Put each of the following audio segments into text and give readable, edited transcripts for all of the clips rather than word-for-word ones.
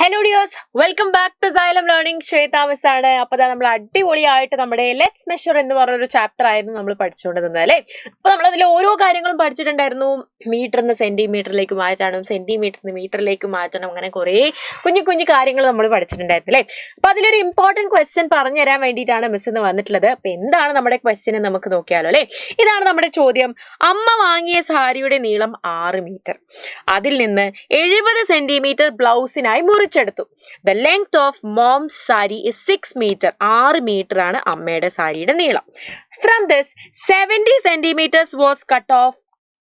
Hello dears, welcome back to Xylem learning. ശ്വേതാമസ് ആണ്. അപ്പൊ നമ്മൾ അടിപൊളിയായിട്ട് നമ്മുടെ ലെറ്റ്സ് മെഷർ എന്ന് പറഞ്ഞൊരു ചാപ്റ്റർ ആയിരുന്നു നമ്മൾ പഠിച്ചുകൊണ്ടിരുന്നത് അല്ലേ. അപ്പൊ നമ്മൾ അതിൽ ഓരോ കാര്യങ്ങളും പഠിച്ചിട്ടുണ്ടായിരുന്നു. മീറ്ററിന്ന് സെന്റിമീറ്ററിലേക്ക് മാറ്റണം, സെന്റിമീറ്ററിന് മീറ്ററിലേക്ക് മാറ്റണം, അങ്ങനെ കുറെ കുഞ്ഞു കുഞ്ഞു കാര്യങ്ങൾ നമ്മൾ പഠിച്ചിട്ടുണ്ടായിരുന്നു അല്ലേ. അപ്പൊ അതിലൊരു ഇമ്പോർട്ടന്റ് ക്വസ്റ്റ്യൻ പറഞ്ഞു തരാൻ വേണ്ടിയിട്ടാണ് മിസ് ഇന്ന് വന്നിട്ടുള്ളത്. അപ്പൊ എന്താണ് നമ്മുടെ ക്വസ്റ്റ്യൻ നമുക്ക് നോക്കിയാലോ അല്ലെ. ഇതാണ് നമ്മുടെ ചോദ്യം. അമ്മ വാങ്ങിയ സാരിയുടെ നീളം 6 മീറ്റർ, അതിൽ നിന്ന് 70 സെന്റിമീറ്റർ ബ്ലൗസിനായി മുറിച്ചെടുത്തു. The length of mom's sari is 6 metre. 6 metre ആണ് അമ്മയുടെ സാരിയുടെ നീളം. From this 70 centimetres was cut off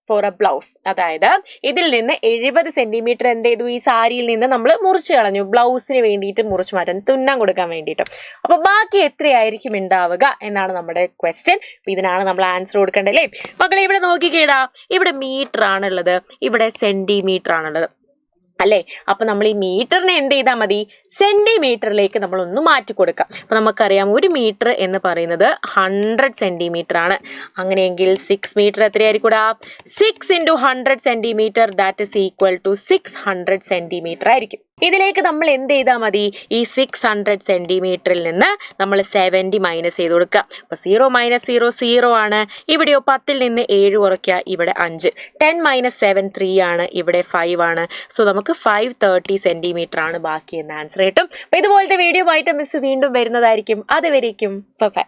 for a blouse. അതായത് ഇതിൽ നിന്ന് 70 സെന്റിമീറ്റർ എന്ത് ചെയ്തു, ഈ സാരിയിൽ നിന്ന് നമ്മൾ മുറിച്ചു കളഞ്ഞു, ബ്ലൗസിന് വേണ്ടിയിട്ട് മുറിച്ചു മാറ്റാൻ, തുന്നാൻ കൊടുക്കാൻ വേണ്ടിയിട്ട്. അപ്പൊ ബാക്കി എത്രയായിരിക്കും ഉണ്ടാവുക എന്നാണ് നമ്മുടെ ക്വസ്റ്റ്യൻ. ഇതിനാണ് നമ്മൾ ആൻസർ കൊടുക്കേണ്ടത് അല്ലേ മക്കളെ. ഇവിടെ നോക്കിക്കേടാ, ഇവിടെ മീറ്റർ ആണുള്ളത്, ഇവിടെ സെന്റിമീറ്റർ ആണുള്ളത് അല്ലേ. അപ്പൊ നമ്മൾ ഈ മീറ്ററിനെ എന്ത് ചെയ്താൽ മതി, സെന്റിമീറ്ററിലേക്ക് നമ്മൾ ഒന്ന് മാറ്റി കൊടുക്കാം. അപ്പൊ നമുക്കറിയാം 1 മീറ്റർ എന്ന് പറയുന്നത് 100 സെന്റിമീറ്റർ ആണ്. അങ്ങനെയെങ്കിൽ 6 മീറ്റർ എത്രയായിരിക്കൂടാ, 6 × 100 centimetre, that is equal to 600 centimetre ആയിരിക്കും. ഇതിലേക്ക് നമ്മൾ എന്ത് ചെയ്താൽ മതി, ഈ 600 സെന്റിമീറ്ററിൽ നിന്ന് നമ്മൾ 70 മൈനസ് ചെയ്ത് കൊടുക്കുക. അപ്പൊ 0 - 0 0 ആണ്. ഇവിടെയോ 10ൽ നിന്ന് 7 കുറയ്ക്കുക, ഇവിടെ 5. 10 - 7 3 ആണ്, ഇവിടെ 5 ആണ്. സോ നമുക്ക് 530 സെന്റിമീറ്റർ ആണ് ബാക്കി എന്ന ആൻസർ കിട്ടും. അപ്പൊ ഇതുപോലത്തെ വീഡിയോ ആയിട്ട് മിസ് വീണ്ടും വരുന്നതായിരിക്കും. അതുവരേക്കും ബൈ.